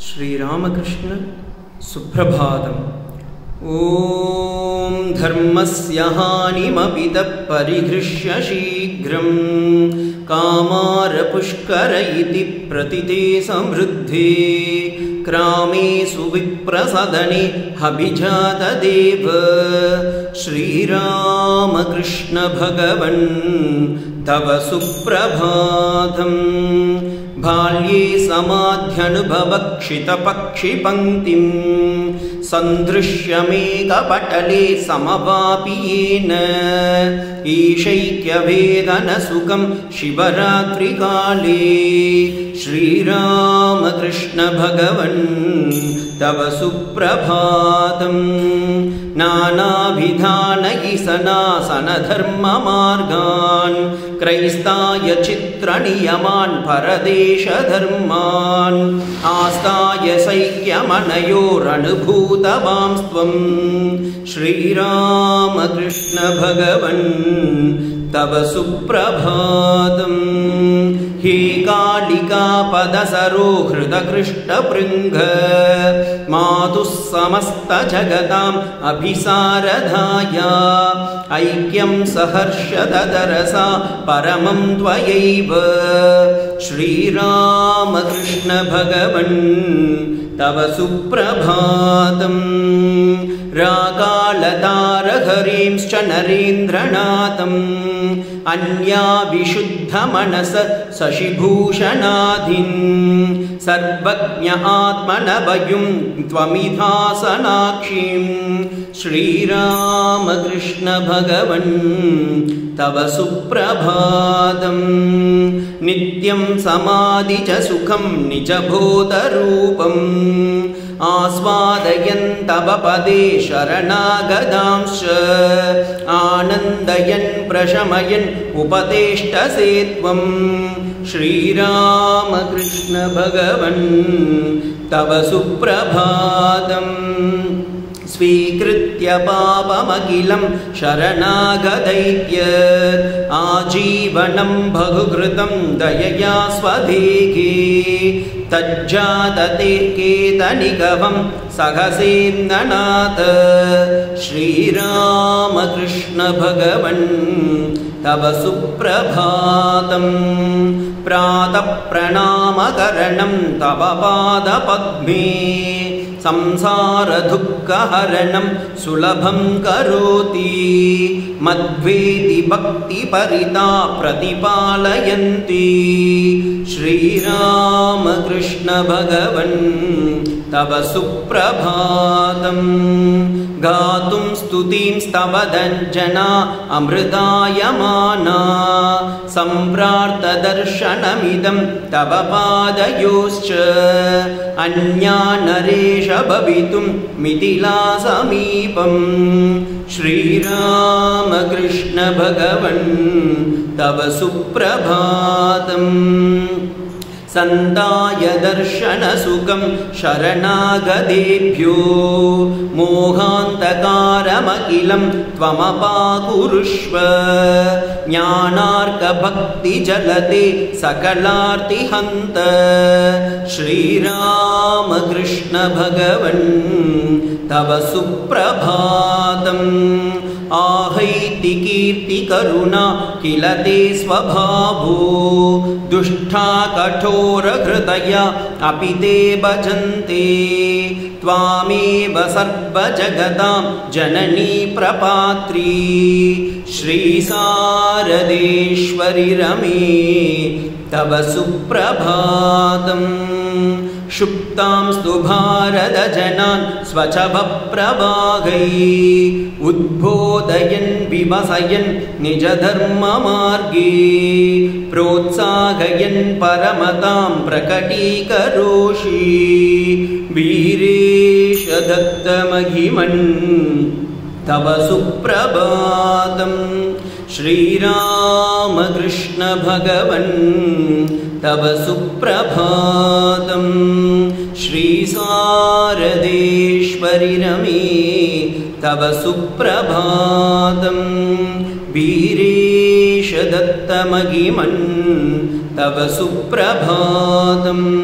श्रीरामकृष्ण सुप्रभातम्। ॐ धर्मस्य हानिमपि परिहृष्य शीघ्रं कामारपुष्कर इति प्रतिते समृद्धे क्रामे सुविप्रसदने अभिजातदेव श्रीरामकृष्ण भगवन् तव सुप्रभातम्। बाल्ये समाध्यनुभवक्षितपक्षिपङ्क्तिं सन्दृश्यमेकपटले समवापियेन ईशैक्यवेदनसुखं शिवरात्रिकाले श्रीरामकृष्ण भगवन् तव सुप्रभातम्। नानाविधानयिसनासनधर्ममार्गान् क्रैस्ताय चित्रनियमान् परदेशधर्मान् आस्ताय सैक्यमनयोरनुभूतवांस्त्वं श्रीरामकृष्ण भगवन् तव सुप्रभातम्। हे कालिकापदसरो हृदकृष्टभृङ्ग मातुः समस्तजगताम् अभिसारधाया ऐक्यं सहर्षदरसा परमं त्वयैव श्रीरामकृष्ण भगवन् तव सुप्रभातम्। राकालतारहरींश्च नरेन्द्रनाथम् अन्या विशुद्धमनस शशिभूषणाधिन् सर्वज्ञ आत्मनभयुं त्वमिधासनाक्षिं श्रीरामकृष्ण भगवन् तव सुप्रभातम्। नित्यं समाधि च सुखं निजबोधरूपम् आस्वादयन् तव पदे शरणागतांश्च आनन्दयन् प्रशमयन् उपदेष्टसे त्वं श्रीरामकृष्ण भगवन् तव सुप्रभातम्। स्वीकृत्य पापमखिलं शरणागतैत्य आजीवनं बहुकृतं दयया स्वदेहे तज्जातते केतनिगवं सहसेन्दनाथ श्रीरामकृष्ण भगवन् तव सुप्रभातम्। प्रातः प्रणामकरणं तव पादपद्मे संसारदुःखहरणं सुलभं करोति मद्वेति भक्तिपरिता प्रतिपालयन्ति श्रीरामकृष्ण भगवन् तव सुप्रभातम्। गातुं स्तुतिं स्तव जना अमृतायमाना सम्प्रार्तदर्शनमिदं तव पादयोश्च अन्या नरेश भवितुं मिथिलासमीपं श्रीरामकृष्ण भगवन् तव सुप्रभातम्। सन्ताय दर्शनसुखं शरणागतेभ्यो मोहान्तकारमखिलं त्वमपाकुरुष्व ज्ञानार्कभक्तिजलते सकलार्तिहन्त श्रीरामकृष्ण भगवन् तव सुप्रभातम्। आहैति कीर्तिकरुणा किल ते स्वभावो दुष्टा कठोरहृदया अपि ते भजन्ते त्वामेव सर्वजगतां जननी प्रपात्री श्रीशारदेश्वरि रमे तव सुप्रभातम्। शुप्तांस्तु भारतजनान् स्वच्छभप्रभागै उद्बोधयन् विवसयन् निजधर्ममार्गे प्रोत्साहयन् परमतां प्रकटीकरोषि वीरेश दत्तमहिमन् तव सुप्रभातम्। श्रीरामकृष्ण भगवन् तव सुप्रभातम्। श्रीशारदेश्वरि रमे तव सुप्रभातम्। वीरेश दत्तमहिमन् तव सुप्रभातम्।